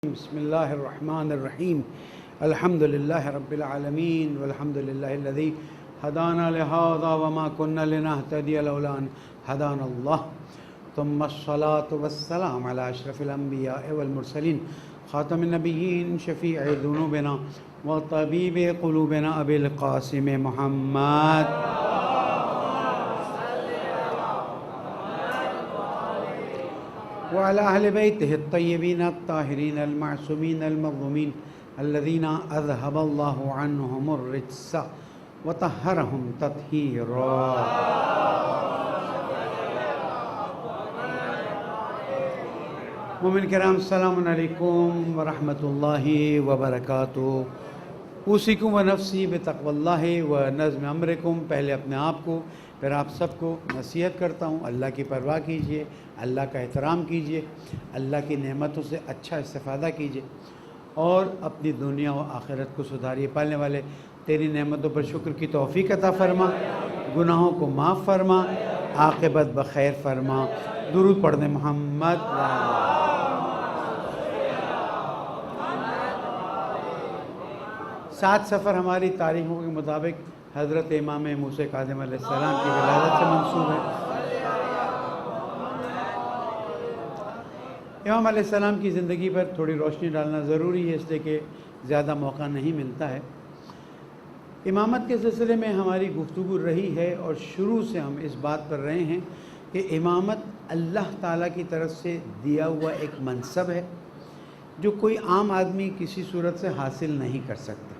بسم الله الرحمن الرحيم. الحمد لله رب العالمين والحمد لله الذي هدانا لهذا وما كنا لنهتدي لولا أن هدانا الله. ثم الصلاة والسلام على أشرف الأنبياء والمرسلين خاتم النبيين شفيع ذنوبنا وطبيب قلوبنا أبي القاسم محمد وعلى أهل بيته الطيبين الطاهرين المعصومين المظلومين الذين أذهب الله عنهم الرجس وطهرهم تطهيرا. مومن کرام السلام علیکم ورحمۃ اللہ وبرکاتہ. اوصیکم ونفسی بتقوی اللہ ونظم امرکم. پہلے اپنے آپ کو پھر آپ سب کو نصیحت کرتا ہوں، اللہ کی پرواہ کیجئے، اللہ کا احترام کیجئے، اللہ کی نعمتوں سے اچھا استفادہ کیجئے اور اپنی دنیا و آخرت کو سدھاریے. پالنے والے تیری نعمتوں پر شکر کی توفیق عطا فرما، گناہوں کو معاف فرما، عاقبت بخیر فرما. درود پڑھنے محمد. سات سفر ہماری تاریخوں کے مطابق حضرت امام موسیٰ کاظم علیہ السلام کی ولادت سے منسوب ہے. امام علیہ السلام کی زندگی پر تھوڑی روشنی ڈالنا ضروری ہے، اس لیے کہ زیادہ موقع نہیں ملتا ہے. امامت کے سلسلے میں ہماری گفتگو رہی ہے اور شروع سے ہم اس بات پر رہے ہیں کہ امامت اللہ تعالیٰ کی طرف سے دیا ہوا ایک منصب ہے جو کوئی عام آدمی کسی صورت سے حاصل نہیں کر سکتا.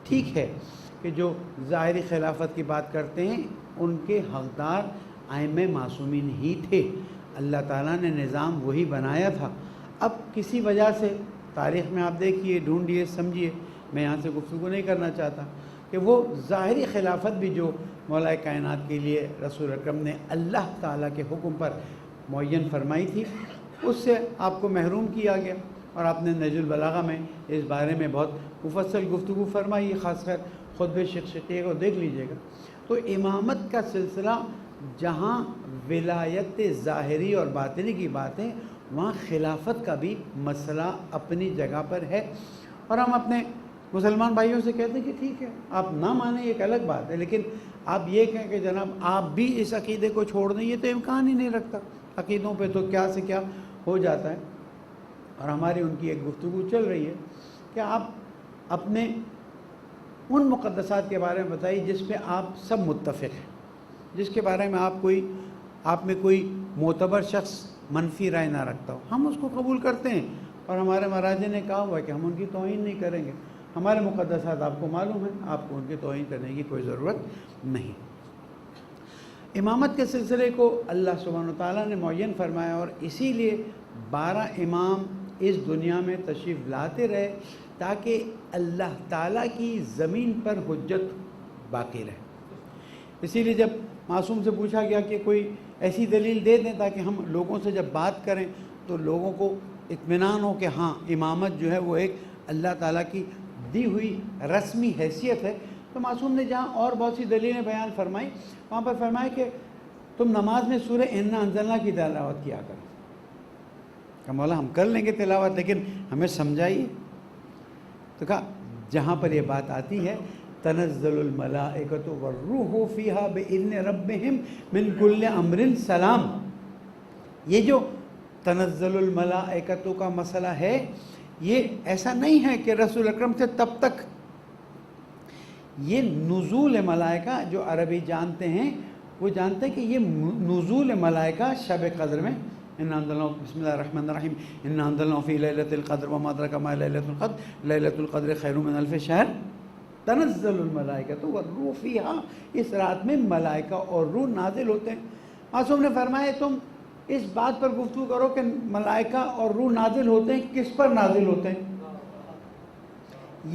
ٹھیک ہے کہ جو ظاہری خلافت کی بات کرتے ہیں ان کے حقدار ائمہ معصومین ہی تھے، اللہ تعالیٰ نے نظام وہی بنایا تھا. اب کسی وجہ سے تاریخ میں آپ دیکھیے، ڈھونڈیے، سمجھیے، میں یہاں سے گفتگو نہیں کرنا چاہتا کہ وہ ظاہری خلافت بھی جو مولا کائنات کے لیے رسول اکرم نے اللہ تعالیٰ کے حکم پر معین فرمائی تھی، اس سے آپ کو محروم کیا گیا. اور آپ نے نہج البلاغہ میں اس بارے میں بہت مفصل گفتگو فرمائی، خاص کر خطبہ شقشقیہ کو دیکھ لیجئے گا. تو امامت کا سلسلہ جہاں ولایت ظاہری اور باطنی کی بات ہے، وہاں خلافت کا بھی مسئلہ اپنی جگہ پر ہے. اور ہم اپنے مسلمان بھائیوں سے کہتے ہیں کہ ٹھیک ہے آپ نہ مانیں ایک الگ بات ہے، لیکن آپ یہ کہیں کہ جناب آپ بھی اس عقیدے کو چھوڑ دیں، یہ تو امکان ہی نہیں رکھتا. عقیدوں پہ تو کیا سے کیا ہو جاتا ہے. اور ہماری ان کی ایک گفتگو چل رہی ہے کہ آپ اپنے ان مقدسات کے بارے میں بتائیے جس پہ آپ سب متفق ہیں، جس کے بارے میں آپ میں کوئی معتبر شخص منفی رائے نہ رکھتا ہو. ہم اس کو قبول کرتے ہیں اور ہمارے مراجع نے کہا ہوا ہے کہ ہم ان کی توہین نہیں کریں گے. ہمارے مقدسات آپ کو معلوم ہیں، آپ کو ان کی توہین کرنے کی کوئی ضرورت نہیں. امامت کے سلسلے کو اللہ سبحانہ و تعالیٰ نے معین فرمایا اور اسی لیے 12 امام اس دنیا میں تشریف لاتے رہے تاکہ اللہ تعالیٰ کی زمین پر حجت باقی رہے. اسی لیے جب معصوم سے پوچھا گیا کہ کوئی ایسی دلیل دے دیں تاکہ ہم لوگوں سے جب بات کریں تو لوگوں کو اطمینان ہو کہ ہاں امامت جو ہے وہ ایک اللہ تعالیٰ کی دی ہوئی رسمی حیثیت ہے، تو معصوم نے جہاں اور بہت سی دلیلیں بیان فرمائی، وہاں پر فرمایا کہ تم نماز میں سورہ انا انزلنا کی تلاوت کیا کرو. کہ مولا ہم کر لیں گے تلاوت لیکن ہمیں سمجھائیے. تو کہا جہاں پر یہ بات آتی ہے تنزل الملائکۃ والروح فیہا بإذن ربہم من کل امر سلام، یہ جو تنزل الملائکۃ کا مسئلہ ہے یہ ایسا نہیں ہے کہ رسول اکرم سے تب تک. یہ نزول ملائکہ جو عربی جانتے ہیں وہ جانتے ہیں کہ یہ نزول ملائکہ شب قدر میں بسم اللہ الرحمن الرحیم انا انزلناہ فی لیلۃ القدر وما ادراک ما لیلۃ القدر لیلۃ القدر خیر من الف شہر تنزل الملائکۃ والروح فیہا، اس رات میں ملائکہ اور روح نازل ہوتے ہیں. معصوم نے فرمایا تم اس بات پر گفتگو کرو کہ ملائکہ اور روح نازل ہوتے ہیں، کس پر نازل ہوتے ہیں؟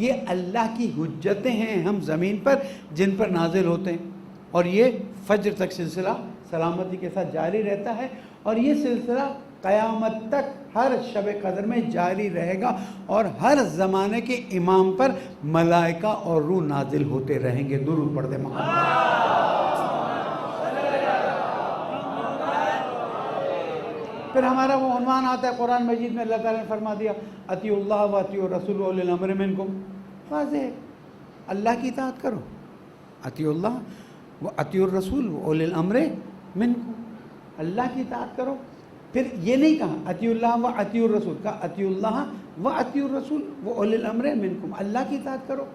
یہ اللہ کی حجتیں ہیں ہم زمین پر جن پر نازل ہوتے ہیں. اور یہ فجر تک سلسلہ سلامتی کے ساتھ جاری رہتا ہے اور یہ سلسلہ قیامت تک ہر شب قدر میں جاری رہے گا اور ہر زمانے کے امام پر ملائکہ اور روح نازل ہوتے رہیں گے. درود پڑھ دے محمد. پھر ہمارا وہ عنوان آتا ہے قرآن مجید میں، اللہ تعالیٰ نے فرما دیا اطیعوا اللہ و اطیعوا الرسول واولی الامر منکم. واضح ہے، اللہ کی اطاعت کرو، اطیعوا اللہ و اطیعوا الرسول واولی الامر منکم، اللہ کی اطاعت کرو. پھر یہ نہیں کہا اطیعوا اللہ و اطیعوا الرسول، کہا اطیعوا اللہ و اطیعوا الرسول واولی الامر منکم، اللہ کی اطاعت کرو،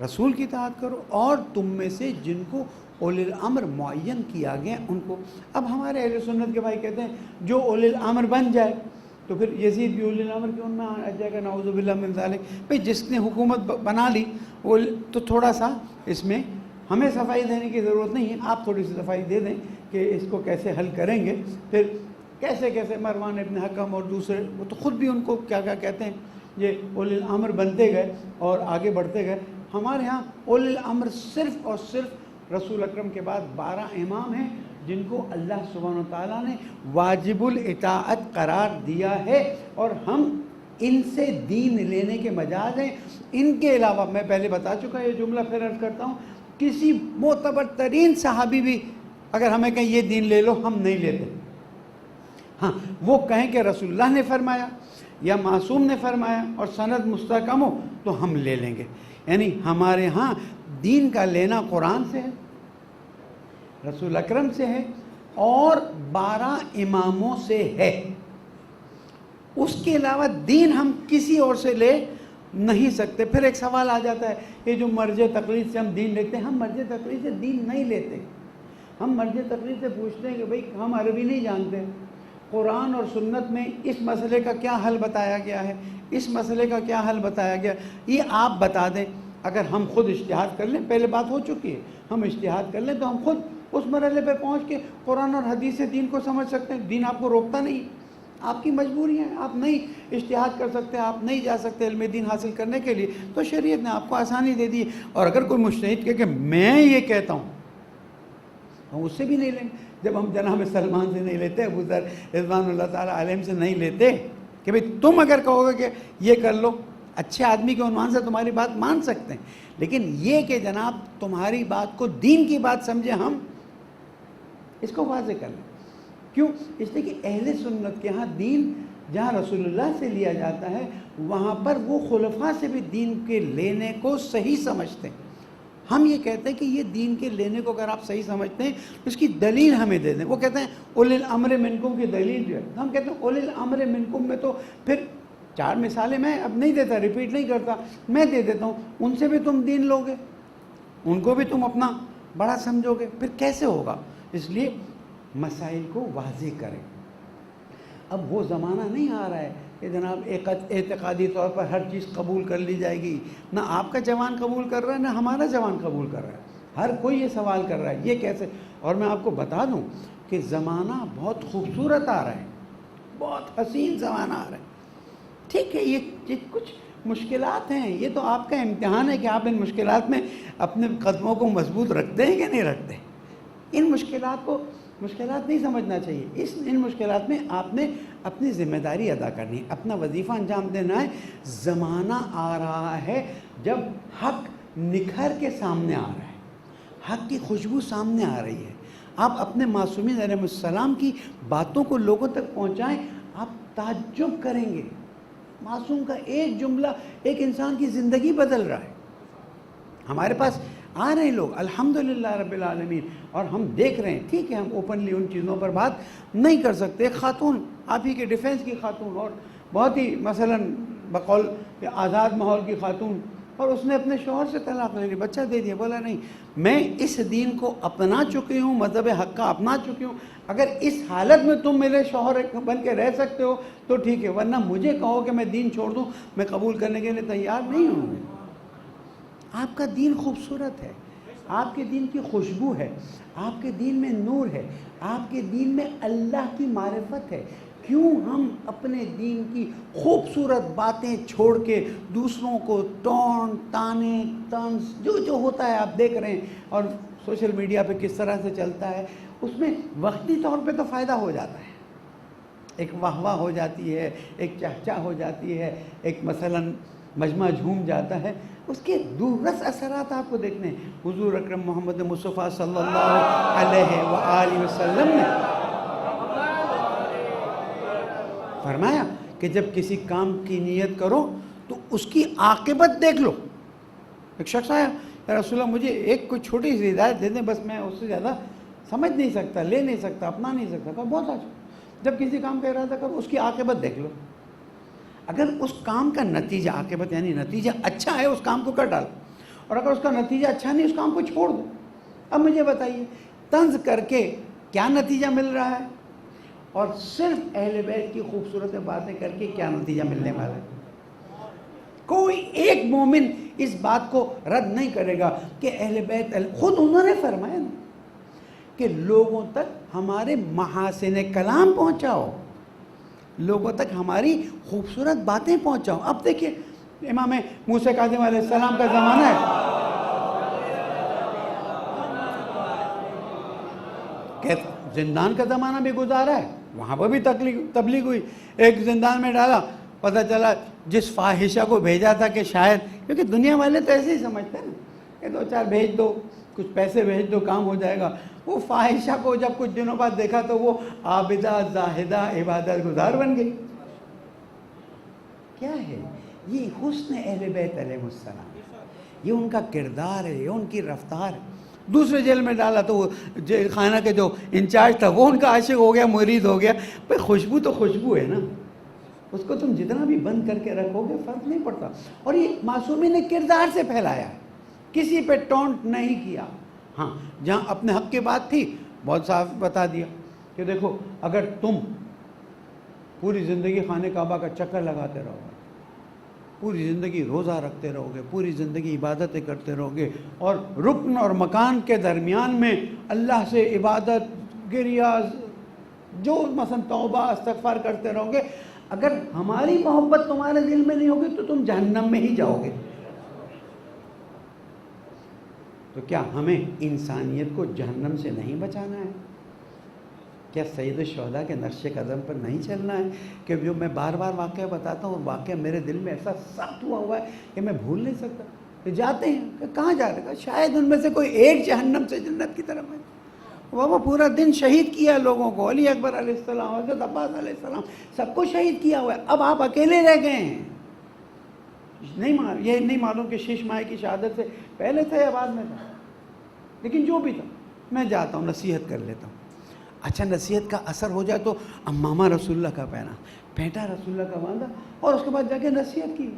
رسول کی اطاعت کرو، اور تم میں سے جن کو اولی الامر معین کیا گیا ان کو. اب ہمارے اہل سنت کے بھائی کہتے ہیں جو اولی الامر بن جائے تو پھر یزید بھی اولی الامر کیوں میں آ جائے گا، نعوذ باللہ من ذالک. بھئی جس نے حکومت بنا لی وہ تو تھوڑا سا اس میں ہمیں صفائی دینے کی ضرورت نہیں ہے، آپ تھوڑی سی صفائی دے دیں کہ اس کو کیسے حل کریں گے. پھر کیسے کیسے مروان ابن حکم اور دوسرے وہ تو خود بھی ان کو کیا کیا کہتے ہیں، یہ اولی الامر بنتے گئے اور آگے بڑھتے گئے. ہمارے ہاں اولی الامر صرف اور صرف رسول اکرم کے بعد 12 امام ہیں جن کو اللہ سبحانہ وتعالیٰ نے واجب الاطاعت قرار دیا ہے، اور ہم ان سے دین لینے کے مجاز ہیں. ان کے علاوہ میں پہلے بتا چکا یہ جملہ پھر عرض کرتا ہوں، کسی معتبر ترین صحابی بھی اگر ہمیں کہیں یہ دین لے لو ہم نہیں لیتے. ہاں وہ کہیں کہ رسول اللہ نے فرمایا یا معصوم نے فرمایا اور سند مستحکم ہو تو ہم لے لیں گے. یعنی ہمارے ہاں دین کا لینا قرآن سے ہے، رسول اکرم سے ہے اور 12 اماموں سے ہے. اس کے علاوہ دین ہم کسی اور سے لے نہیں سکتے. پھر ایک سوال آ جاتا ہے کہ جو مرجع تقلید سے ہم دین لیتے ہیں، ہم مرجع تقلید سے دین نہیں لیتے. ہم مرجع تقلید سے پوچھتے ہیں کہ بھئی ہم عربی نہیں جانتے، قرآن اور سنت میں اس مسئلے کا کیا حل بتایا گیا ہے، اس مسئلے کا کیا حل بتایا گیا، یہ آپ بتا دیں. اگر ہم خود اجتہاد کر لیں، پہلے بات ہو چکی ہے، ہم اجتہاد کر لیں تو ہم خود اس مرحلے پہ پہنچ کے قرآن اور حدیث سے دین کو سمجھ سکتے ہیں. دین آپ کو روکتا نہیں، آپ کی مجبوری ہے، آپ نہیں اجتہاد کر سکتے، آپ نہیں جا سکتے علم دین حاصل کرنے کے لیے، تو شریعت نے آپ کو آسانی دے دی. اور اگر کوئی مجتہد کہے کہ میں یہ کہتا ہوں، ہم اس سے بھی نہیں لیں گے. جب ہم جناب سلمان سے نہیں لیتے، ابو ذر رضوان اللہ تعالیٰ علیہ سے نہیں لیتے کہ بھئی تم اگر کہو گے کہ یہ کر لو، اچھے آدمی کے عنوان سے تمہاری بات مان سکتے ہیں، لیکن یہ کہ جناب تمہاری بات کو دین کی بات سمجھے، ہم اس کو واضح کر لیں. کیوں؟ اس لیے کہ اہل سنت کے ہاں دین جہاں رسول اللہ سے لیا جاتا ہے وہاں پر وہ خلفاء سے بھی دین کے لینے کو صحیح سمجھتے ہیں. ہم یہ کہتے ہیں کہ یہ دین کے لینے کو اگر آپ صحیح سمجھتے ہیں تو اس کی دلیل ہمیں دے دیں. وہ کہتے ہیں اولی الامر منکم کی دلیل جو ہے، ہم کہتے ہیں اولی الامر منکم میں تو پھر 4 مثالیں میں اب نہیں دیتا، ریپیٹ نہیں کرتا، میں دے دیتا ہوں. ان سے بھی تم دین لوگے، ان کو بھی تم اپنا بڑا سمجھو گے، پھر کیسے ہوگا؟ اس لیے مسائل کو واضح کریں. اب وہ زمانہ نہیں آ رہا ہے کہ جناب ایک اعتقادی طور پر ہر چیز قبول کر لی جائے گی. نہ آپ کا جوان قبول کر رہا ہے، نہ ہمارا جوان قبول کر رہا ہے. ہر کوئی یہ سوال کر رہا ہے یہ کیسے. اور میں آپ کو بتا دوں کہ زمانہ بہت خوبصورت آ رہا ہے، بہت حسین زمانہ آ رہا ہے. ٹھیک ہے، یہ کچھ مشکلات ہیں، یہ تو آپ کا امتحان ہے کہ آپ ان مشکلات میں اپنے قدموں کو مضبوط رکھتے ہیں کہ نہیں رکھتے. ان مشکلات نہیں سمجھنا چاہیے. ان مشکلات میں آپ نے اپنی ذمہ داری ادا کرنی ہے، اپنا وظیفہ انجام دینا ہے. زمانہ آ رہا ہے جب حق نکھر کے سامنے آ رہا ہے، حق کی خوشبو سامنے آ رہی ہے. آپ اپنے معصومین علیہ السلام کی باتوں کو لوگوں تک پہنچائیں، آپ تعجب کریں گے. معصوم کا ایک جملہ ایک انسان کی زندگی بدل رہا ہے. ہمارے پاس آ رہے ہیں لوگ الحمدللہ رب العالمین، اور ہم دیکھ رہے ہیں. ٹھیک ہے، ہم اوپنلی ان چیزوں پر بات نہیں کر سکتے. ایک خاتون، آپ ہی کے ڈیفینس کی خاتون، اور بہت ہی مثلاً بقول آزاد ماحول کی خاتون، اور اس نے اپنے شوہر سے طلاق لے لی، بچہ دے دیا. بولا نہیں، میں اس دین کو اپنا چکی ہوں، مذہب حق کا اپنا چکی ہوں. اگر اس حالت میں تم میرے شوہر بن کے رہ سکتے ہو تو ٹھیک ہے، ورنہ مجھے کہو کہ میں دین چھوڑ دوں، میں قبول کرنے کے لیے تیار نہیں ہوں. آپ کا دین خوبصورت ہے، آپ کے دین کی خوشبو ہے، آپ کے دین میں نور ہے، آپ کے دین میں اللہ کی معرفت ہے. کیوں ہم اپنے دین کی خوبصورت باتیں چھوڑ کے دوسروں کو ٹون تانے طنز جو ہوتا ہے آپ دیکھ رہے ہیں، اور سوشل میڈیا پہ کس طرح سے چلتا ہے، اس میں وقتی طور پہ تو فائدہ ہو جاتا ہے، ایک واہ واہ ہو جاتی ہے، ایک چہچہ ہو جاتی ہے، ایک مثلاً مجمع جھوم جاتا ہے. اس کے دورس اثرات آپ کو دیکھنے ہیں. حضور اکرم محمد مصطفیٰ صلی اللہ علیہ وآلہ وسلم نے فرمایا کہ جب کسی کام کی نیت کرو تو اس کی عاقبت دیکھ لو. ایک شخص آیا, یا رسول اللہ مجھے ایک کوئی چھوٹی سی ہدایت دے دیں, بس میں اس سے زیادہ سمجھ نہیں سکتا, لے نہیں سکتا, اپنا نہیں سکتا. کہا بہت اچھا, جب کسی کام کا ارادہ کرو اس کی عاقبت دیکھ لو. اگر اس کام کا نتیجہ, عاقبت یعنی نتیجہ اچھا ہے, اس کام کو کر ڈالو, اور اگر اس کا نتیجہ اچھا نہیں, اس کام کو چھوڑ دو. اب مجھے بتائیے طنز کر کے کیا نتیجہ مل رہا ہے, اور صرف اہل بیت کی خوبصورت باتیں کر کے کیا نتیجہ ملنے والا ہے؟ کوئی ایک مومن اس بات کو رد نہیں کرے گا کہ اہل بیت, خود انہوں نے فرمایا نا کہ لوگوں تک ہمارے محاسن کلام پہنچاؤ, لوگوں تک ہماری خوبصورت باتیں پہنچاؤ. اب دیکھیے امام موسیٰ کاظم علیہ السلام کا زمانہ ہے کہ زندان کا زمانہ بھی گزارا ہے, وہاں پر بھی تبلیغ ہوئی. ایک زندان میں ڈالا, پتہ چلا جس فاحشہ کو بھیجا تھا کہ شاید, کیونکہ دنیا والے تو ایسے ہی سمجھتے ہیں نا کہ 2-4 بھیج دو, کچھ پیسے بھیج دو, کام ہو جائے گا. وہ فاحشہ کو جب کچھ دنوں بعد دیکھا تو وہ عابدہ, زاہدہ, عبادت گزار بن گئی. کیا ہے یہ؟ حسن اہل بیت علیہ السلام, یہ ان کا کردار ہے, یہ ان کی رفتار ہے. دوسرے جیل میں ڈالا تو وہ جیل خانہ کے جو انچارج تھا وہ ان کا عاشق ہو گیا, مرید ہو گیا. بھائی خوشبو تو خوشبو ہے نا, اس کو تم جتنا بھی بند کر کے رکھو گے فرق نہیں پڑتا. اور یہ معصومی نے کردار سے پھیلایا ہے, کسی پہ ٹونٹ نہیں کیا. ہاں جہاں اپنے حق کی بات تھی بہت صاف بتا دیا کہ دیکھو اگر تم پوری زندگی خانہ کعبہ کا چکر لگاتے رہو گے, پوری زندگی روزہ رکھتے رہو گے, پوری زندگی عبادتیں کرتے رہو گے, اور رکن اور مکان کے درمیان میں اللہ سے عبادت, گریہ, جو مثلا توبہ, استغفار کرتے رہو گے, اگر ہماری محبت تمہارے دل میں نہیں ہوگی تو تم جہنم میں ہی جاؤ گے. تو کیا ہمیں انسانیت کو جہنم سے نہیں بچانا ہے؟ کیا سید الشہداء کے نقش قدم پر نہیں چلنا ہے؟ کہ جو میں بار بار واقعہ بتاتا ہوں, واقعہ میرے دل میں ایسا سخت ہوا ہے کہ میں بھول نہیں سکتا. کہ جاتے ہیں کہ کہاں جا رہے ہیں, شاید ان میں سے کوئی ایک جہنم سے جنت کی طرف ہے. بابا پورا دن شہید کیا لوگوں کو, علی اکبر علیہ السلام, حضرت عباس علیہ السلام, سب کو شہید کیا ہوا ہے. اب آپ اکیلے رہ گئے ہیں. یہ نہیں معلوم کہ شیش ماہ کی شہادت سے پہلے تھا یا بعد میں تھا, لیکن جو بھی تھا میں جاتا ہوں, نصیحت کر لیتا ہوں. اچھا نصیحت کا اثر ہو جائے تو امامہ رسول اللہ کا پہنا, پینٹا رسول اللہ کا باندھا, اور اس کے بعد جا کے نصیحت کی,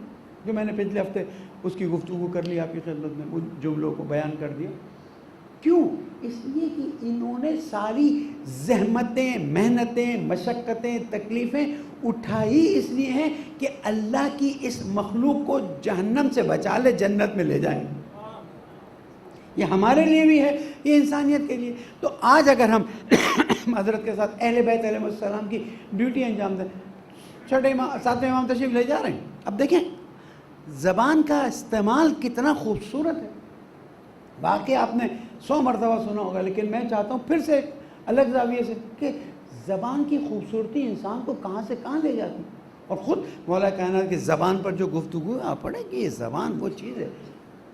جو میں نے پچھلے ہفتے اس کی گفتگو کر لی آپ کی خدمت میں, ان جملوں کو بیان کر دیا. کیوں؟ اس لیے کہ انہوں نے ساری زحمتیں, محنتیں, مشقتیں, تکلیفیں اٹھائی اس لیے ہیں کہ اللہ کی اس مخلوق کو جہنم سے بچا لے, جنت میں لے جائیں. یہ ہمارے لیے بھی ہے, یہ انسانیت کے لیے. تو آج اگر ہم حضرت کے ساتھ اہل بیت علیہ السلام کی ڈیوٹی انجام دیں, 7ویں امام تشریف لے جا رہے ہیں. اب دیکھیں زبان کا استعمال کتنا خوبصورت ہے. باقی آپ نے 100 مرتبہ سنا ہوگا, لیکن میں چاہتا ہوں پھر سے ایک الگ زاویے سے کہ زبان کی خوبصورتی انسان کو کہاں سے کہاں لے جاتی. اور خود مولا کائنات کی زبان پر جو گفتگو آپ پڑھیں کہ یہ زبان وہ چیز ہے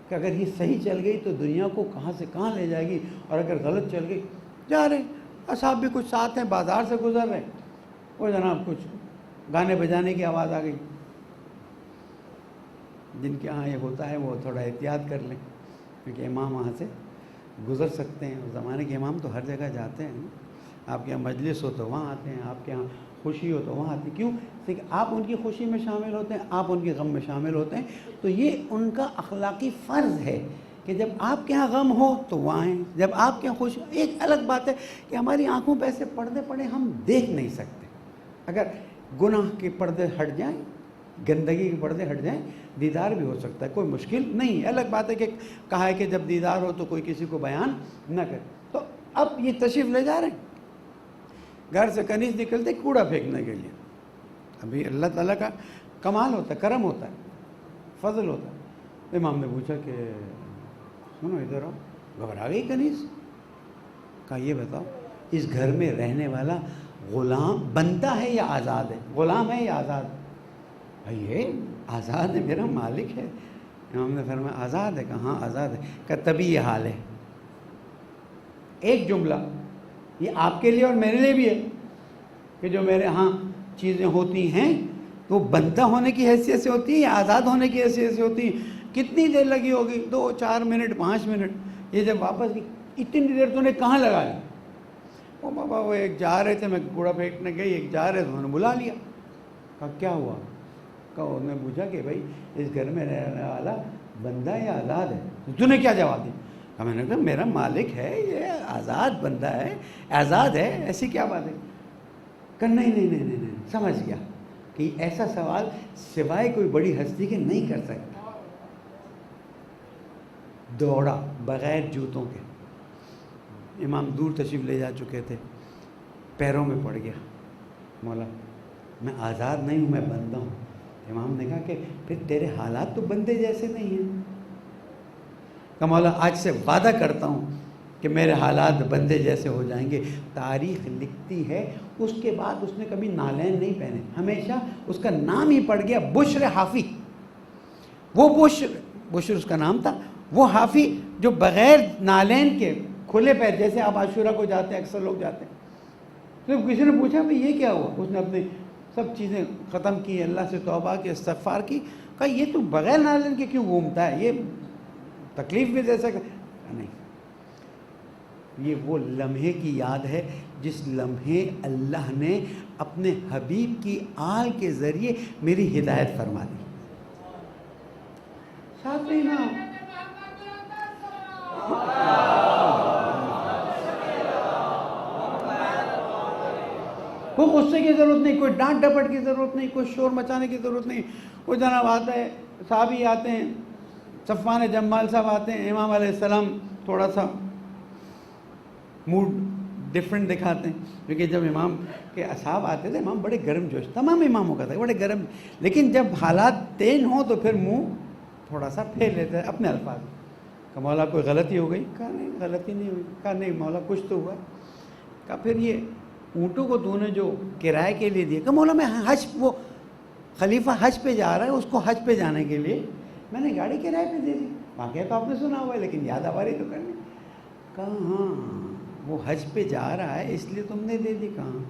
کہ اگر یہ صحیح چل گئی تو دنیا کو کہاں سے کہاں لے جائے گی, اور اگر غلط چل گئی. جا رہے اصحاب بھی کچھ ساتھ ہیں, بازار سے گزر رہے, وہ جناب کچھ گانے بجانے کی آواز آ گئی. جن کے ہاں یہ ہوتا ہے وہ تھوڑا احتیاط کر لیں, کیونکہ امام وہاں سے گزر سکتے ہیں. زمانے کے امام تو ہر جگہ جاتے ہیں. آپ کے یہاں مجلس ہو تو وہاں آتے ہیں, آپ کے یہاں خوشی ہو تو وہاں آتے ہیں. کیوں؟ کہ آپ ان کی خوشی میں شامل ہوتے ہیں, آپ ان کے غم میں شامل ہوتے ہیں. تو یہ ان کا اخلاقی فرض ہے کہ جب آپ کے یہاں غم ہو تو وہاں آئیں, جب آپ کے یہاں خوشی. ایک الگ بات ہے کہ ہماری آنکھوں پہ ایسے پردے پڑے, ہم دیکھ نہیں سکتے. اگر گناہ کے پردے ہٹ جائیں, گندگی کے پردے ہٹ جائیں, دیدار بھی ہو سکتا ہے, کوئی مشکل نہیں ہے. الگ بات ہے کہ کہا ہے کہ جب دیدار ہو تو کوئی کسی کو بیان نہ کرے. تو اب یہ تشریف لے جا رہے ہیں, گھر سے کنیز نکلتے کوڑا پھینکنے کے لیے. ابھی اللہ تعالیٰ کا کمال ہوتا ہے, کرم ہوتا ہے, فضل ہوتا ہے. امام نے پوچھا کہ سنو ادھر آؤ, گھبرا گئی کنیز. کہا یہ بتاؤ اس گھر میں رہنے والا غلام بنتا ہے یا آزاد ہے؟ غلام ہے یا آزاد؟ بھائی یہ آزاد ہے, میرا مالک ہے. امام نے فرمایا آزاد ہے. کہا ہاں آزاد ہے. کہا تبھی یہ حال ہے. ایک جملہ یہ آپ کے لیے اور میرے لیے بھی ہے کہ جو میرے ہاں چیزیں ہوتی ہیں تو بندہ ہونے کی حیثیت سے ہوتی ہیں یا آزاد ہونے کی حیثیت سے ہوتی ہیں؟ کتنی دیر لگی ہوگی؟ 2 4 منٹ 5 منٹ. یہ جب واپس کی اتنی دیر تو نے کہاں لگا لی؟ وہ بابا وہ ایک جا رہے تھے، میں کوڑا پھینکنے گئی، ایک جا رہے تھے، انہوں نے بلا لیا. کہا کیا ہوا؟ کہا انہوں نے پوچھا کہ بھائی اس گھر میں رہنے والا بندہ ہے یا آزاد ہے؟ تو نے کیا جواب دیا؟ کہا میں نے کہا میرا مالک ہے، یہ آزاد بندہ ہے، آزاد ہے، ایسی کیا بات ہے؟ کہ نہیں سمجھ گیا کہ ایسا سوال سوائے کوئی بڑی ہستی کے نہیں کر سکتا. دوڑا بغیر جوتوں کے. امام دور تشریف لے جا چکے تھے، پیروں میں پڑ گیا. مولا میں آزاد نہیں ہوں، میں بندہ ہوں. امام نے کہا کہ پھر تیرے حالات تو بندے جیسے نہیں ہیں. کہ مولا آج سے وعدہ کرتا ہوں کہ میرے حالات بندے جیسے ہو جائیں گے. تاریخ لکھتی ہے اس کے بعد اس نے کبھی نالین نہیں پہنے، ہمیشہ اس کا نام ہی پڑ گیا بشر حافی. وہ بشر اس کا نام تھا، وہ حافی جو بغیر نالین کے کھلے پیر، جیسے آپ عاشورہ کو جاتے ہیں اکثر لوگ جاتے ہیں. تو کسی نے پوچھا بھئی یہ کیا ہوا؟ اس نے اپنی سب چیزیں ختم کی، اللہ سے توبہ کی، استغفار کی. کہا یہ تو بغیر نالین کے کیوں گھومتا ہے؟ یہ تکلیف بھی دے سکتا نہیں. یہ وہ لمحے کی یاد ہے جس لمحے اللہ نے اپنے حبیب کی آل کے ذریعے میری ہدایت فرما دی. ساتھ میں نا کوئی غصے کی ضرورت نہیں، کوئی ڈانٹ ڈپٹ کی ضرورت نہیں، کوئی شور مچانے کی ضرورت نہیں. وہ جناب آتا ہے، صحابی آتے ہیں، صفوان جمال صاحب آتے ہیں، امام علیہ السلام تھوڑا سا موڈ ڈفرینٹ دکھاتے ہیں. کیونکہ جب امام کے اصحاب آتے تھے، امام بڑے گرم جوش، تمام اماموں کا تھا، بڑے گرم. لیکن جب حالات تیز ہوں تو پھر منہ تھوڑا سا پھیر لیتے ہیں اپنے الفاظ. کہ مولا کوئی غلطی ہو گئی؟ کہا نہیں غلطی نہیں ہوئی. کہا نہیں مولا کچھ تو ہوا. کہا پھر یہ اونٹوں کو تو نے جو کرائے کے لیے دیا؟ کہ مولا میں حج، وہ خلیفہ حج پہ جا رہا ہے، اس کو حج پہ جانے کے لیے میں نے گاڑی کرائے پہ دے دی. واقعہ تو آپ نے سنا ہوا ہے لیکن یاد آواری تو کرنی. کہا ہاں وہ حج پہ جا رہا ہے اس لیے تم نے دے دی. کہاں؟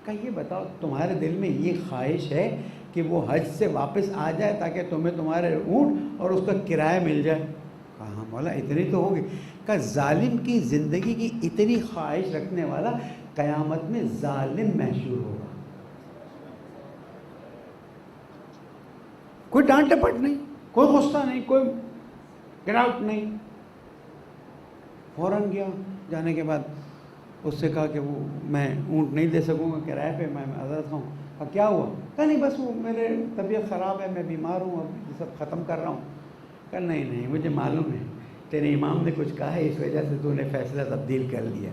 کہ یہ بتاؤ تمہارے دل میں یہ خواہش ہے کہ وہ حج سے واپس آ جائے تاکہ تمہیں تمہارے اونٹ اور اس کا کرایہ مل جائے؟ کہاں مولا اتنی تو ہوگی. کہ ظالم کی زندگی کی اتنی خواہش رکھنے والا قیامت میں ظالم محشور ہوگا. کوئی ڈانٹ ڈپٹ نہیں، کوئی غصہ نہیں، کوئی گراؤٹ نہیں. فوراً گیا. جانے کے بعد اس سے کہا کہ وہ میں اونٹ نہیں دے سکوں گا کرائے پہ، میں حضرت ہوں. کہا کیا ہوا؟ کہا نہیں بس وہ میرے طبیعت خراب ہے، میں بیمار ہوں، اب یہ سب ختم کر رہا ہوں. کہا نہیں مجھے معلوم ہے تیرے امام نے کچھ کہا ہے، اس وجہ سے تو نے فیصلہ تبدیل کر لیا.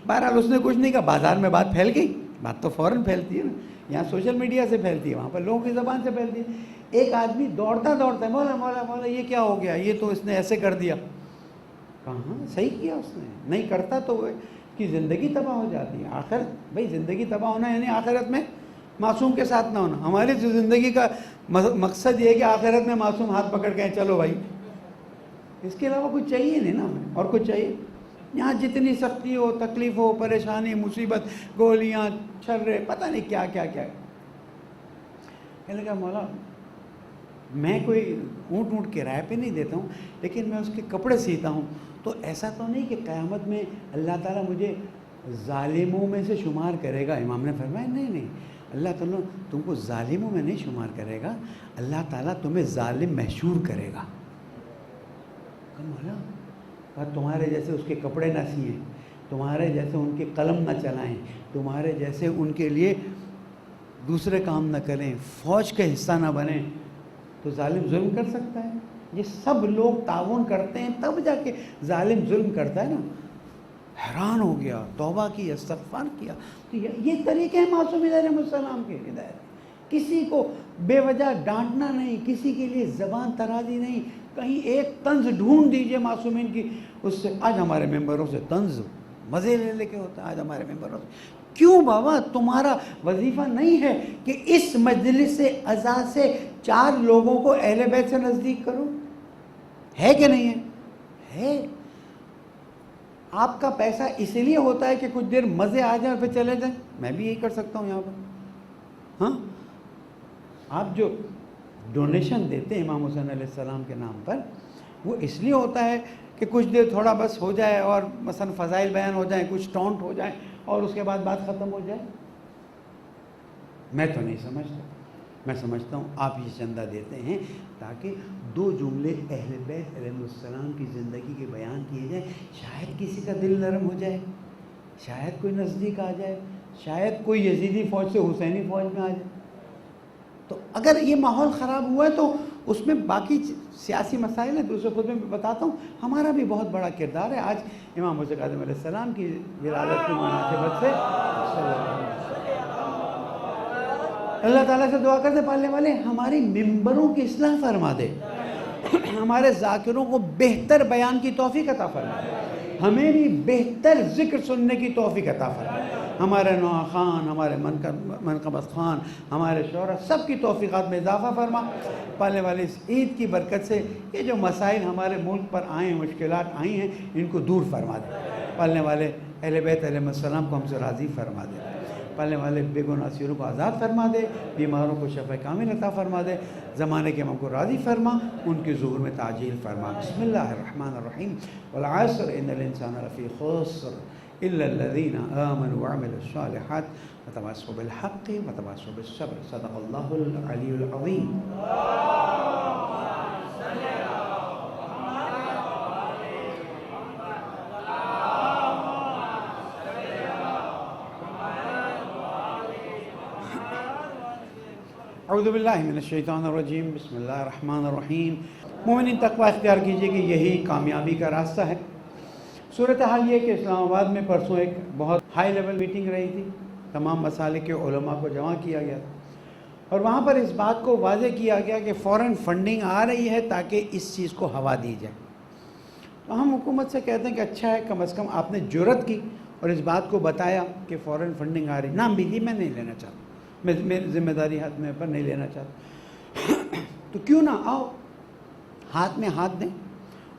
بہرحال اس نے کچھ نہیں کہا. بازار میں بات پھیل گئی. بات تو فوراً پھیلتی ہے نا، یہاں سوشل میڈیا سے پھیلتی ہے، وہاں پر لوگوں کی زبان سے پھیلتی ہے. ایک آدمی دوڑتا ہے، مولا مولا مولا یہ کیا ہو گیا؟ یہ تو اس نے ایسے کر دیا. کہاں صحیح کیا اس نے؟ نہیں کرتا تو اس کی زندگی تباہ ہو جاتی ہے. آخر بھائی زندگی تباہ ہونا یعنی آخرت میں معصوم کے ساتھ نہ ہونا. ہماری زندگی کا مقصد یہ ہے کہ آخرت میں معصوم ہاتھ پکڑ کے چلو بھائی، اس کے علاوہ کچھ چاہیے نہیں نا ہمیں. اور کچھ چاہیے؟ یہاں جتنی سختی ہو، تکلیف ہو، پریشانی، مصیبت، گولیاں، چھرے، پتہ نہیں کیا کیا کیا. کہنے لگا مولا میں کوئی اونٹ کرائے پہ نہیں دیتا ہوں، لیکن میں اس کے کپڑے سیتا ہوں. تو ایسا تو نہیں کہ قیامت میں اللہ تعالیٰ مجھے ظالموں میں سے شمار کرے گا؟ امام نے فرمایا نہیں اللہ تعالیٰ تم کو ظالموں میں نہیں شمار کرے گا، اللہ تعالیٰ تمہیں ظالم محشور کرے گا. مولا تمہارے جیسے اس کے کپڑے نہ سیئیں، تمہارے جیسے ان کے قلم نہ چلائیں، تمہارے جیسے ان کے لیے دوسرے کام نہ کریں، فوج کا حصہ نہ بنیں، تو ظالم ظلم کر سکتا ہے؟ یہ سب لوگ تعاون کرتے ہیں تب جا کے ظالم ظلم کرتا ہے نا. حیران ہو گیا، توبہ کی، استغفار کیا. تو یہ طریقے ہیں معصوم علیہ السلام کے ہدایت. کسی کو بے وجہ ڈانٹنا نہیں، کسی کے لیے زبان ترازی نہیں. کہیں ایک طنز ڈھونڈ دیجئے معصومین کی، اس سے. آج ہمارے ممبروں سے طنز مزے لے کے ہوتا ہے. آج ہمارے ممبروں سے کیوں بابا تمہارا وظیفہ نہیں ہے کہ اس مجلس سے عزا سے 4 لوگوں کو اہل بیت سے نزدیک کرو؟ ہے کہ نہیں ہے؟ آپ کا پیسہ اس لیے ہوتا ہے کہ کچھ دیر مزے آ جائیں اور پھر چلے جائیں. میں بھی یہی کر سکتا ہوں یہاں پر. ہاں آپ جو ڈونیشن دیتے ہیں امام حسین علیہ السلام کے نام پر وہ اس لیے ہوتا ہے کہ کچھ دیر تھوڑا بس ہو جائے اور مثلا فضائل بیان ہو جائیں, کچھ ٹونٹ ہو جائیں اور اس کے بعد بات ختم ہو جائے؟ میں تو نہیں سمجھتا. میں سمجھتا ہوں آپ یہ چندہ دیتے ہیں تاکہ 2 جملے اہل بیت علیہ السلام کی زندگی کے بیان کیے جائیں, شاید کسی کا دل نرم ہو جائے, شاید کوئی نزدیک آ جائے, شاید کوئی یزیدی فوج سے حسینی فوج میں آ جائے. تو اگر یہ ماحول خراب ہوا ہے تو اس میں باقی سیاسی مسائل ہیں, دوسرے خطبے میں بتاتا ہوں ہمارا بھی بہت بڑا کردار ہے. آج امام حسین کاظم علیہ السلام کی ولادت کی مناسبت سے اللہ تعالیٰ سے دعا کرتے پالنے والے ہماری ممبروں کی اصلاح فرما دے, ہمارے ذاکروں کو بہتر بیان کی توفیق عطا فرما دے, ہمیں بھی بہتر ذکر سننے کی توفیق عطا فرما دے. ہمارے نوح خان, ہمارے منقبت خان, ہمارے شعراء سب کی توفیقات میں اضافہ فرما. پالنے والے اس عید کی برکت سے یہ جو مسائل ہمارے ملک پر آئے ہیں, مشکلات آئی ہیں, ان کو دور فرما دے. پالنے والے اہل بیت علیہ السلام کو ہم سے راضی فرما دے. پالنے والے بے گناہ اسیروں کو آزاد فرما دے, بیماروں کو شفا کامل عطا فرما دے, زمانے کے امام کو راضی فرما, ان کی ظہور میں تعجیل فرما. بسم اللہ الرحمن الرحیم. والعصر ان الانسان لفی خسر الا الذین آمنوا وعملوا الصالحات وتواصوا بالحق وتواصوا بالصبر. صدق اللہ العلی العظیم. اعوذ باللہ من الشیطان الرجیم. بسم اللہ الرحمن الرحیم. مومنین تقوی اختیار کیجئے کہ یہی کامیابی کا راستہ ہے. صورتحال یہ کہ اسلام آباد میں پرسوں ایک بہت ہائی لیول میٹنگ رہی تھی, تمام مسالک کے علماء کو جمع کیا گیا اور وہاں پر اس بات کو واضح کیا گیا کہ فوراً فنڈنگ آ رہی ہے تاکہ اس چیز کو ہوا دی جائے. تو ہم حکومت سے کہتے ہیں کہ اچھا ہے, کم از کم آپ نے جرأت کی اور اس بات کو بتایا کہ فوراً فنڈنگ آ رہی. نام بھی دی, میں نہیں لینا چاہتا, میں ذمہ داری ہاتھ میں پر نہیں لینا چاہتا. تو کیوں نہ آؤ ہاتھ میں ہاتھ دیں,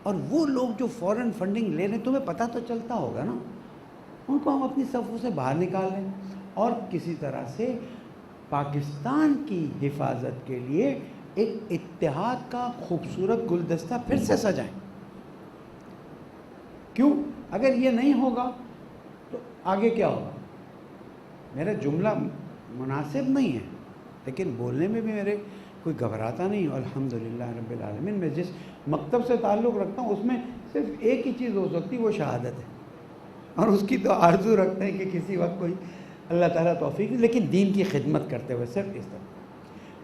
اور وہ لوگ جو فوراً فنڈنگ لے رہے ہیں تمہیں پتہ تو چلتا ہوگا نا, ان کو ہم اپنی صفوں سے باہر نکال لیں اور کسی طرح سے پاکستان کی حفاظت کے لیے ایک اتحاد کا خوبصورت گلدستہ پھر سے سجائیں. کیوں؟ اگر یہ نہیں ہوگا تو آگے کیا ہوگا؟ میرا جملہ مناسب نہیں ہے لیکن بولنے میں بھی میرے کوئی گھبراتا نہیں. الحمدللہ رب العالمین. میں جس مکتب سے تعلق رکھتا ہوں اس میں صرف ایک ہی چیز ہو سکتی, وہ شہادت ہے, اور اس کی تو آرزو رکھتے ہیں کہ کسی وقت کوئی اللہ تعالیٰ توفیق دے, لیکن دین کی خدمت کرتے ہوئے صرف اس طرح.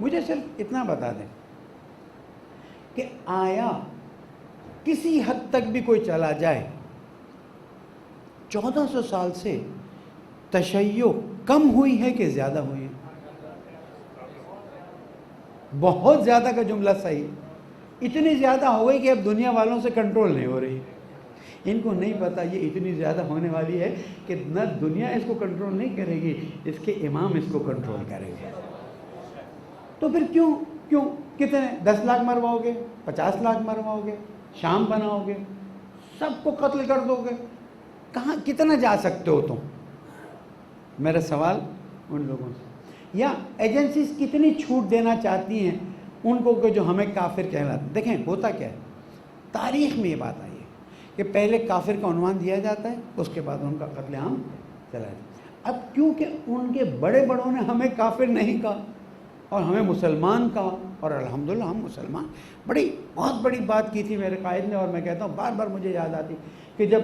مجھے صرف اتنا بتا دیں کہ آیا کسی حد تک بھی کوئی چلا جائے 1400 سال سے تشیع کم ہوئی ہے کہ زیادہ ہوئی ہے؟ بہت زیادہ کا جملہ صحیح. اتنی زیادہ ہو گئی کہ اب دنیا والوں سے کنٹرول نہیں ہو رہی. ان کو نہیں پتا یہ اتنی زیادہ ہونے والی ہے کہ نہ دنیا اس کو کنٹرول نہیں کرے گی, اس کے امام اس کو کنٹرول کریں گے. تو پھر کیوں کتنے 10 لاکھ مرواؤ گے, 50 لاکھ مرواؤ گے, شام بناؤ گے, سب کو قتل کر دو گے؟ کہاں کتنا جا سکتے ہو تم؟ میرا سوال ان لوگوں سے. یا ایجنسیز کتنی چھوٹ دینا چاہتی ہیں ان کو کہ جو ہمیں کافر کہلاتے ہیں؟ دیکھیں ہوتا کیا ہے, تاریخ میں یہ بات آئی ہے کہ پہلے کافر کا عنوان دیا جاتا ہے, اس کے بعد ان کا قتل عام چلا جاتا ہے. اب کیونکہ ان کے بڑے بڑوں نے ہمیں کافر نہیں کہا اور ہمیں مسلمان کہا, اور الحمدللہ ہم مسلمان, بہت بڑی بات کی تھی میرے قائد نے, اور میں کہتا ہوں بار بار مجھے یاد آتی کہ جب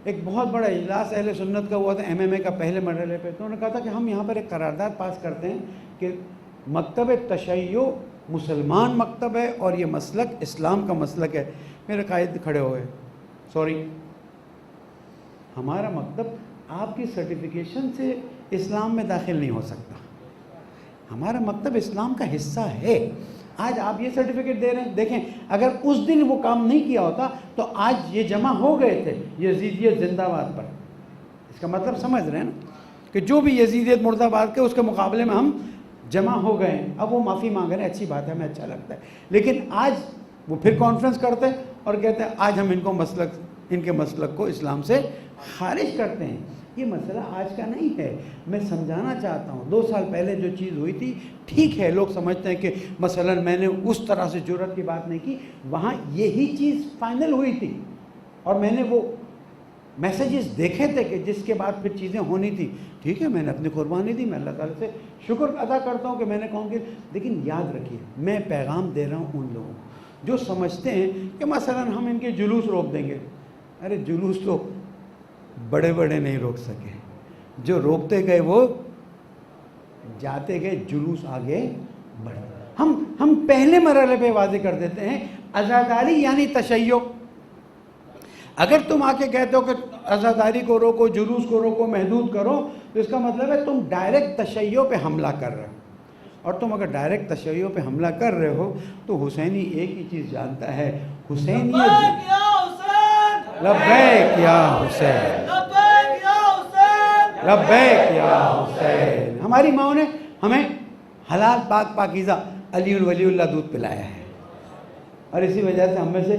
ایک بہت بڑا اجلاس اہل سنت کا ہوا تھا MMA کا پہلے مرحلے پہ, تو انہوں نے کہا تھا کہ ہم یہاں پر ایک قرارداد پاس کرتے ہیں کہ مکتب تشیع مسلمان مکتب ہے اور یہ مسلک اسلام کا مسلک ہے. میرے قائد کھڑے ہوئے, سوری, ہمارا مکتب آپ کی سرٹیفیکیشن سے اسلام میں داخل نہیں ہو سکتا, ہمارا مکتب اسلام کا حصہ ہے. آج آپ یہ سرٹیفکیٹ دے رہے ہیں. دیکھیں اگر اس دن وہ کام نہیں کیا ہوتا تو آج یہ جمع ہو گئے تھے یزیدیت زندہ باد پر. اس کا مطلب سمجھ رہے ہیں نا کہ جو بھی یزیدیت مرد آباد کے اس کے مقابلے میں ہم جمع ہو گئے ہیں. اب وہ معافی مانگ رہے ہیں, اچھی بات ہے, ہمیں اچھا لگتا ہے, لیکن آج وہ پھر کانفرنس کرتے ہیں اور کہتے ہیں آج ہم ان کے مسلک کو اسلام سے خارج کرتے ہیں. یہ مسئلہ آج کا نہیں ہے. میں سمجھانا چاہتا ہوں 2 سال پہلے جو چیز ہوئی تھی ٹھیک ہے، لوگ سمجھتے ہیں کہ مثلا میں نے اس طرح سے جرأت کی بات نہیں کی، وہاں یہی چیز فائنل ہوئی تھی اور میں نے وہ میسیجز دیکھے تھے کہ جس کے بعد پھر چیزیں ہونی تھی. ٹھیک ہے، میں نے اپنی قربانی دی، میں اللہ تعالیٰ سے شکر ادا کرتا ہوں کہ میں نے کہوں کہ لیکن یاد رکھیے میں پیغام دے رہا ہوں ان لوگوں جو سمجھتے ہیں کہ مثلا ہم ان کے جلوس روک دیں گے. ارے جلوس تو بڑے بڑے نہیں روک سکے، جو روکتے گئے وہ جاتے گئے، جلوس آگے بڑھے. ہم پہلے مرحلے پہ واضح کر دیتے ہیں عزاداری یعنی تشیع. اگر تم آ کے کہتے ہو کہ عزاداری کو روکو، جلوس کو روکو، محدود کرو، تو اس کا مطلب ہے تم ڈائریکٹ تشیع پہ حملہ کر رہے ہو. اور تم اگر ڈائریکٹ تشیع پہ حملہ کر رہے ہو تو حسینی ایک ہی چیز جانتا ہے، حسینیت. لبیک یا حسین، لبیک یا حسین. ہماری ماں نے ہمیں حلال پاک پاکیزہ علی ولی اللہ دودھ پلایا ہے، اور اسی وجہ سے ہم میں سے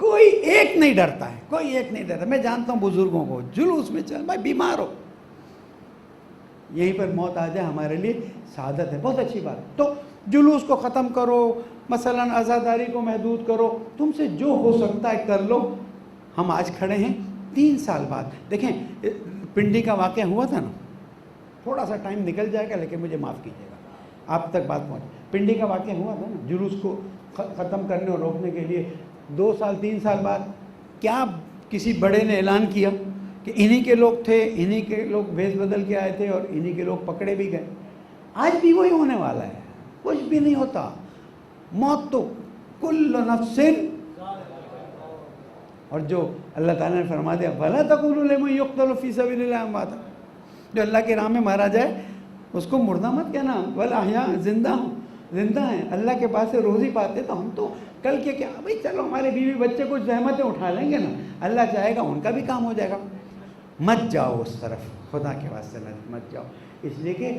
کوئی ایک نہیں ڈرتا ہے، کوئی ایک نہیں ڈرتا. میں جانتا ہوں بزرگوں کو جلوس میں چل بھائی بیمار ہو، یہیں پر موت آ جائے ہمارے لیے سعادت ہے. بہت اچھی بات. تو جلوس کو ختم کرو، مثلا عزاداری کو محدود کرو، تم سے جو ہو سکتا ہے کر لو. ہم آج کھڑے ہیں 3 سال بعد. دیکھیں پنڈی کا واقعہ ہوا تھا نا، تھوڑا سا ٹائم نکل جائے گا لیکن مجھے معاف کیجیے گا، آپ تک بات پہنچ. پنڈی کا واقعہ ہوا تھا نا، جلوس کو ختم کرنے اور روکنے کے لیے 2 سال 3 سال بعد کیا کسی بڑے نے اعلان کیا کہ انہی کے لوگ تھے، انہی کے لوگ بھیس بدل کے آئے تھے اور انہی کے لوگ پکڑے بھی گئے. آج بھی وہی ہونے والا ہے، کچھ بھی نہیں ہوتا. موت تو کل نفس، اور جو اللہ تعالیٰ نے فرما دیا بھلا تقولوا لمن یقتل فی سبیل اللہ اموات، جو اللہ کے راہ میں مارا جائے اس کو مردہ مت کہنا، بل احیاء، زندہ ہوں، زندہ ہیں، اللہ کے پاس سے روزی پاتے. تو ہم تو کل کے کیا بھائی چلو ہمارے بیوی بچے کچھ زحمتیں اٹھا لیں گے نا، اللہ چاہے گا ان کا بھی کام ہو جائے گا. مت جاؤ اس طرف، خدا کے واسطے مت جاؤ. اس لیے کہ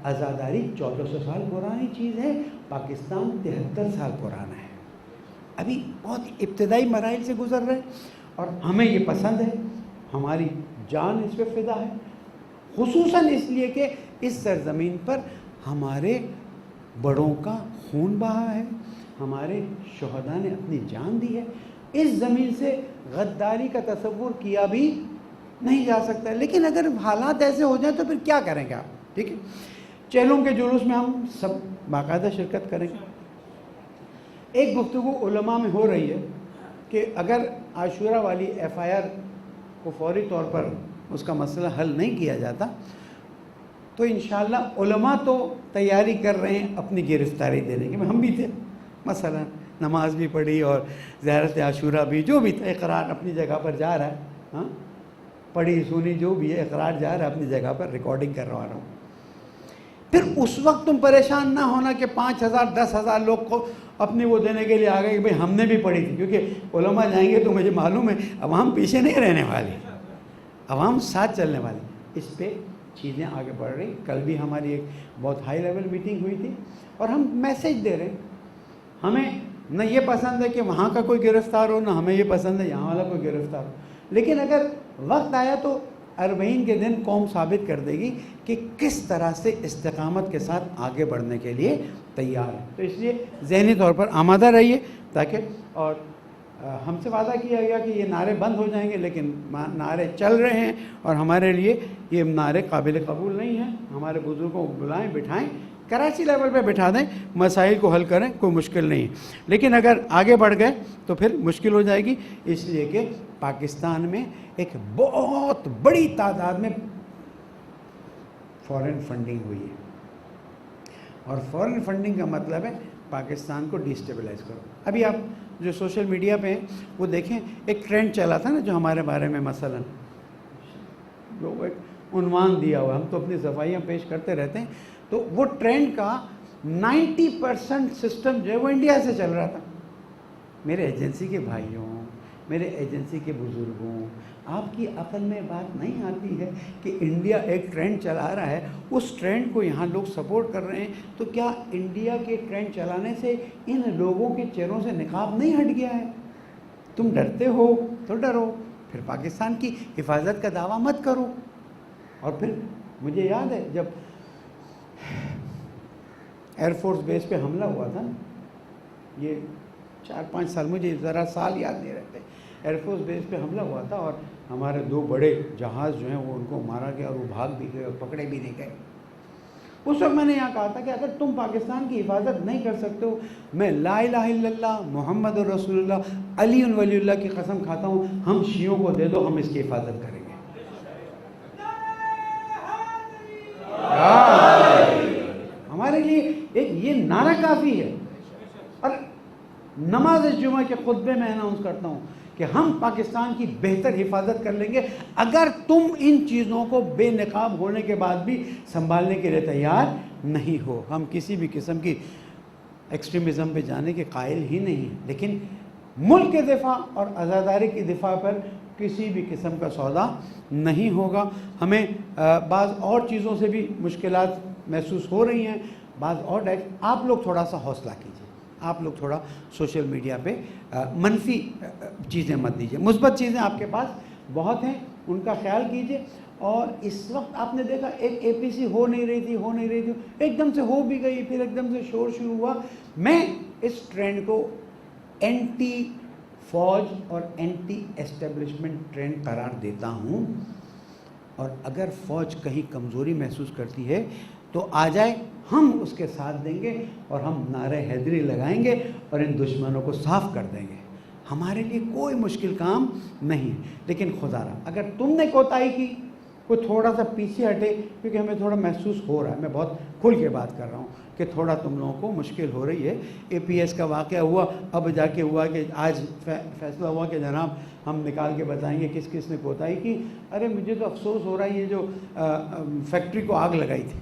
عزاداری 1400 سال پرانی چیز ہے، پاکستان 73 سال پرانا ہے، ابھی بہت ابتدائی مراحل سے گزر رہے ہیں اور ہمیں یہ پسند ہے، ہماری جان اس پہ فدا ہے، خصوصاً اس لیے کہ اس سرزمین پر ہمارے بڑوں کا خون بہا ہے، ہمارے شہداء نے اپنی جان دی ہے. اس زمین سے غداری کا تصور کیا بھی نہیں جا سکتا. لیکن اگر حالات ایسے ہو جائیں تو پھر کیا کریں گے آپ؟ ٹھیک ہے، چہلوں کے جلوس میں ہم سب باقاعدہ شرکت کریں گے. ایک گفتگو علماء میں ہو رہی ہے کہ اگر عاشورہ والی FIR کو فوری طور پر اس کا مسئلہ حل نہیں کیا جاتا تو انشاءاللہ علماء تو تیاری کر رہے ہیں اپنی گرفتاری دینے کی. ہم بھی تھے، مثلا نماز بھی پڑھی اور زیارت عاشورہ بھی، جو بھی تھا، اقرار اپنی جگہ پر جا رہا ہے، ہاں پڑھی سنی جو بھی ہے، اقرار جا رہا ہے اپنی جگہ پر، ریکارڈنگ کروا رہا ہوں. پھر اس وقت تم پریشان نہ ہونا کہ 5000 10,000 لوگ کو اپنی وہ دینے کے لیے آ گئے کہ بھئی ہم نے بھی پڑھی تھی، کیونکہ علماء جائیں گے تو مجھے معلوم ہے عوام پیچھے نہیں رہنے والی، عوام ساتھ چلنے والی. اس پہ چیزیں آگے بڑھ رہی. کل بھی ہماری ایک بہت ہائی لیول میٹنگ ہوئی تھی اور ہم میسیج دے رہے ہیں، ہمیں نہ یہ پسند ہے کہ وہاں کا کوئی گرفتار ہو، نہ ہمیں یہ پسند ہے یہاں والا کوئی گرفتار ہو. لیکن اگر وقت آیا تو 40 کے دن قوم ثابت کر دے گی کہ کس طرح سے استقامت کے ساتھ آگے بڑھنے کے لیے تیار ہے. تو اس لیے ذہنی طور پر آمادہ رہیے تاکہ، اور ہم سے وعدہ کیا گیا کہ یہ نعرے بند ہو جائیں گے، لیکن نعرے چل رہے ہیں اور ہمارے لیے یہ نعرے قابل قبول نہیں ہیں. ہمارے بزرگوں کو بلائیں، بٹھائیں، کراچی لیول پہ بٹھا دیں، مسائل کو حل کریں، کوئی مشکل نہیں. لیکن اگر آگے بڑھ گئے تو پھر مشکل ہو جائے گی، اس لیے کہ پاکستان میں ایک بہت بڑی تعداد میں فورن فنڈنگ ہوئی ہے، اور فورن فنڈنگ کا مطلب ہے پاکستان کو ڈیسٹیبلائز کرو. ابھی آپ جو سوشل میڈیا پہ ہیں وہ دیکھیں، ایک ٹرینڈ چلا تھا نا جو ہمارے بارے میں، مثلا جو ایک عنوان دیا ہوا، ہم تو اپنی صفائیاں پیش کرتے رہتے ہیں، تو وہ ٹرینڈ کا 90% سسٹم جو ہے وہ انڈیا سے چل رہا تھا. میرے ایجنسی کے بھائیوں، میرے ایجنسی کے بزرگوں، آپ کی عقل میں بات نہیں آتی ہے کہ انڈیا ایک ٹرینڈ چلا رہا ہے، اس ٹرینڈ کو یہاں لوگ سپورٹ کر رہے ہیں، تو کیا انڈیا کے ٹرینڈ چلانے سے ان لوگوں کے چہروں سے نقاب نہیں ہٹ گیا ہے؟ تم ڈرتے ہو تو ڈرو، پھر پاکستان کی حفاظت کا دعویٰ مت کرو۔ اور پھر مجھے یاد ہے جب ایئر فورس بیس پہ حملہ ہوا تھا، یہ 4-5 سال، مجھے ذرا سال یاد نہیں رہتے، ایئر فورس بیس پہ حملہ ہوا تھا اور ہمارے 2 بڑے جہاز جو ہیں وہ ان کو مارا گیا اور وہ بھاگ بھی گئے اور پکڑے بھی نہیں گئے۔ اس وقت میں نے یہاں کہا تھا کہ اگر تم پاکستان کی حفاظت نہیں کر سکتے ہو، میں لا الہ الا اللہ محمد رسول اللہ علی ولی اللہ کی قسم کھاتا ہوں، ہم شیعوں کو دے دو، ہم اس کی حفاظت کریں گے۔ ہمارے لیے ایک یہ نعرہ کافی ہے۔ اور نماز جمعہ کے خطبے میں اناؤنس کرتا ہوں کہ ہم پاکستان کی بہتر حفاظت کر لیں گے اگر تم ان چیزوں کو بے نقاب ہونے کے بعد بھی سنبھالنے کے لیے تیار نہیں ہو۔ ہم کسی بھی قسم کی ایکسٹریمزم پہ جانے کے قائل ہی نہیں ہیں، لیکن ملک کے دفاع اور آزاداری کی دفاع پر کسی بھی قسم کا سودا نہیں ہوگا۔ ہمیں بعض اور چیزوں سے بھی مشکلات محسوس ہو رہی ہیں، بعض اور آپ لوگ تھوڑا سا حوصلہ کیجیے، آپ لوگ تھوڑا سوشل میڈیا پہ منفی چیزیں مت دیجیے، مثبت چیزیں آپ کے پاس بہت ہیں، ان کا خیال کیجیے۔ اور اس وقت آپ نے دیکھا ایک اے پی سی ہو نہیں رہی تھی، ایک دم سے ہو بھی گئی، پھر ایک دم سے شور شروع ہوا۔ میں اس ٹرینڈ کو اینٹی فوج اور اینٹی اسٹیبلشمنٹ ٹرینڈ قرار دیتا ہوں، اور اگر فوج کہیں کمزوری محسوس کرتی ہے تو آ جائے، ہم اس کے ساتھ دیں گے اور ہم نعرہ حیدری لگائیں گے اور ان دشمنوں کو صاف کر دیں گے۔ ہمارے لیے کوئی مشکل کام نہیں ہے، لیکن خدا را اگر تم نے کوتاہی کی، کوئی تھوڑا سا پیچھے ہٹے، کیونکہ ہمیں تھوڑا محسوس ہو رہا ہے، میں بہت کھل کے بات کر رہا ہوں کہ تھوڑا تم لوگوں کو مشکل ہو رہی ہے۔ اے پی ایس کا واقعہ ہوا، اب جا کے ہوا کہ آج فیصلہ ہوا کہ جناب ہم نکال کے بتائیں گے کس کس نے کوتاہی کی۔ ارے مجھے تو افسوس ہو رہا ہے، یہ جو فیکٹری کو آگ لگائی تھی،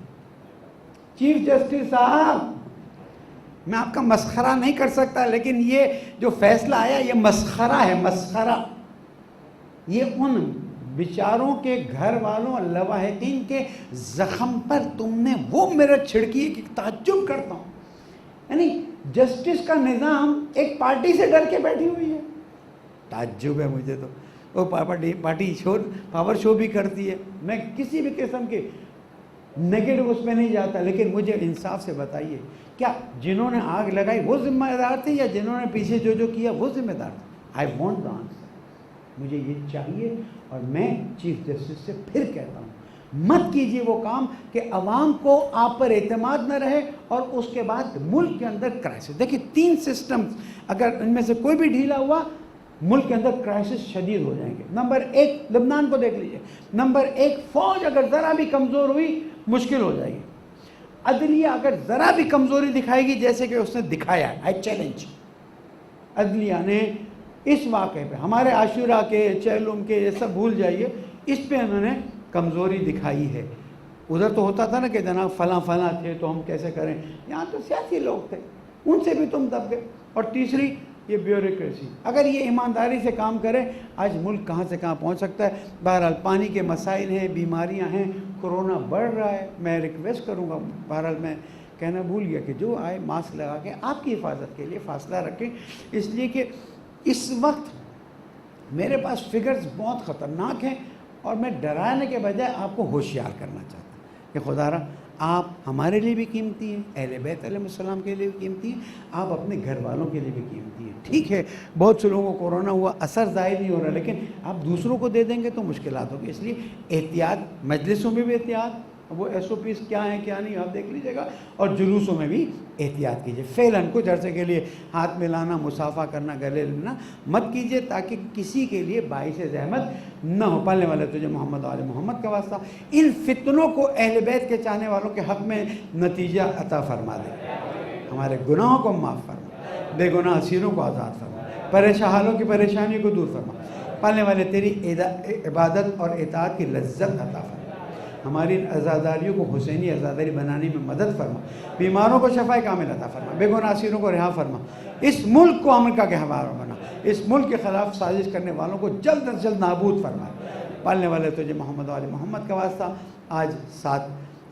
چیف جسٹس صاحب، میں آپ کا مسخرہ نہیں کر سکتا، لیکن یہ جو فیصلہ آیا یہ مسخرہ ہے، مسخرہ۔ یہ ان بیچاروں کے گھر والوں اور لواحقین کے زخم پر تم نے وہ مرچ چھڑکی ہے کہ تعجب کرتا ہوں۔ یعنی جسٹس کا نظام ایک پارٹی سے ڈر کے بیٹھی ہوئی ہے، تعجب ہے مجھے تو۔ وہ پارٹی پاور شو بھی کرتی ہے، میں کسی بھی قسم کے نیگیٹو اس میں نہیں جاتا، لیکن مجھے انصاف سے بتائیے، کیا جنہوں نے آگ لگائی وہ ذمہ دار تھے یا جنہوں نے پیچھے جو کیا وہ ذمہ دار تھے؟ آئی وانٹ دا آنسر، مجھے یہ چاہیے۔ اور میں چیف جسٹس سے پھر کہتا ہوں، مت کیجیے وہ کام کہ عوام کو آپ پر اعتماد نہ رہے اور اس کے بعد ملک کے اندر کرائسس۔ دیکھیے 3 سسٹم اگر ان میں سے کوئی بھی ڈھیلا ہوا، ملک کے اندر کرائسس شدید ہو جائیں گے۔ نمبر 1 لبنان کو دیکھ لیجیے، نمبر 1 فوج اگر ذرا بھی کمزور ہوئی مشکل ہو جائے گی، عدلیہ اگر ذرا بھی کمزوری دکھائے گی جیسے کہ اس نے دکھایا ہے، آئی چیلنج عدلیہ نے اس واقعے پہ، ہمارے عاشورہ کے چہلم کے یہ سب بھول جائیے، اس پہ انہوں نے کمزوری دکھائی ہے۔ ادھر تو ہوتا تھا نا کہ جناب فلاں تھے تو ہم کیسے کریں، یہاں تو سیاسی لوگ تھے، ان سے بھی تم دب گئے۔ اور تیسری یہ بیوروکریسی، اگر یہ ایمانداری سے کام کرے آج ملک کہاں سے کہاں پہنچ سکتا ہے۔ بہرحال پانی کے مسائل ہیں، بیماریاں ہیں، کورونا بڑھ رہا ہے، میں ریکویسٹ کروں گا، بہرحال میں کہنا بھول گیا کہ جو آئے ماسک لگا کے آپ کی حفاظت کے لیے فاصلہ رکھیں، اس لیے کہ اس وقت میرے پاس فگرز بہت خطرناک ہیں اور میں ڈرانے کے بجائے آپ کو ہوشیار کرنا چاہتا ہوں کہ خدا را آپ ہمارے لیے بھی قیمتی ہیں، اہل بیت علیہ السلام کے لیے بھی قیمتی ہیں، آپ اپنے گھر والوں کے لیے بھی قیمتی ہیں۔ ٹھیک ہے بہت سے لوگوں کو کورونا ہوا، اثر ظاہر نہیں ہو رہا، لیکن آپ دوسروں کو دے دیں گے تو مشکلات ہوگی، اس لیے احتیاط، مجلسوں میں بھی احتیاط، وہ ایس او پیز کیا ہیں کیا نہیں آپ دیکھ لیجیے گا، اور جلوسوں میں بھی احتیاط کیجیے۔ فعلاً کچھ عرصے کے لیے ہاتھ ملانا، مصافحہ کرنا، گلے لینا مت کیجیے تاکہ کسی کے لیے باعث زحمت نہ ہو۔ پالنے والے تجھے محمد و آل محمد کا واسطہ ان فتنوں کو اہل بیت کے چاہنے والوں کے حق میں نتیجہ عطا فرما دے، ہمارے گناہوں کو معاف فرما، بے گناہ اسیروں کو آزاد فرما، پریشان حالوں کی پریشانی کو دور فرما، پالنے والے تیری عبادت اور اطاعت کی لذت عطا فرما، ہماری عزاداریوں کو حسینی عزاداری بنانے میں مدد فرما، بیماروں کو شفاء کامل عطا فرما، بے گناہ اسیروں کو رہا فرما، اس ملک کو امن کا گہوارہ بنا، اس ملک کے خلاف سازش کرنے والوں کو جلد از جلد نابود فرما۔ پالنے والے تجھے محمد و آل محمد کا واسطہ آج 7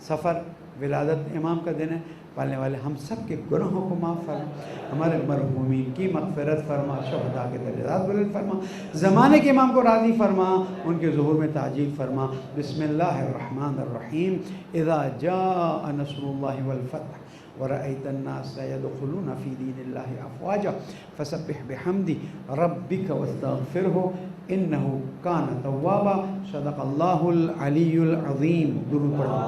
صفر ولادت امام کا دن ہے، پالنے والے ہم سب کے گناہوں کو معاف فرما، ہمارے مرحومین کی مغفرت فرما، شہداء کے درجات بلند فرما، زمانے کے امام کو راضی فرما، ان کے ظہور میں تعجیل فرما۔ بسم اللہ الرحمن الرحیم۔ اذا جاء نصر اللہ والفتح ورأيت الناس يدخلون في دين الله أفواجا فسبح بحمد ربك واستغفره إنه كان توابا۔ صدق الله العلي العظيم۔ درود پڑھو۔